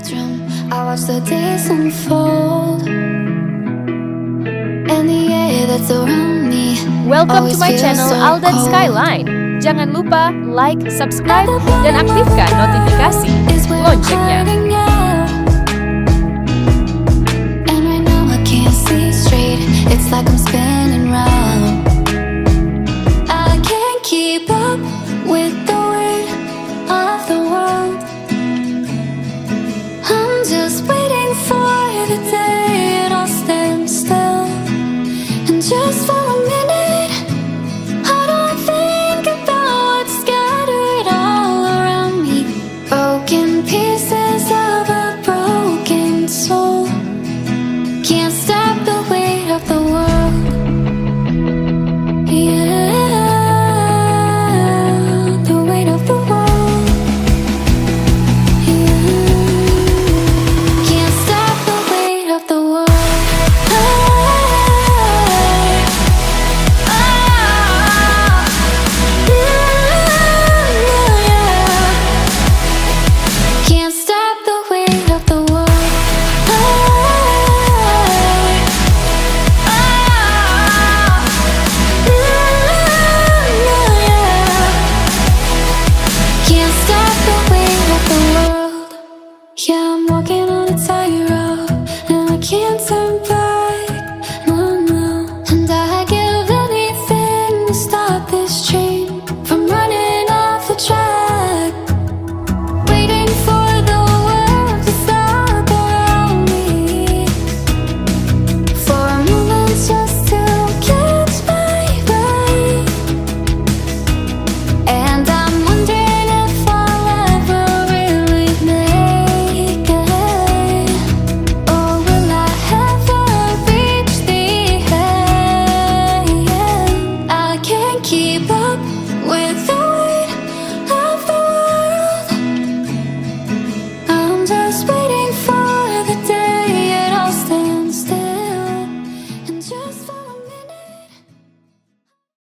bedroom, I watch the days unfold, and the air that's around me. Welcome to my channel Alden Skyline. Jangan lupa like, subscribe, dan aktifkan notifikasi loncengnya. And right now I can't see straight. It's like I'm spinning round. I can't keep up with the weight of the world. I'm just waiting for the day it all stands still. And just for a minute, how do I think about what's scattered all around me? Broken pieces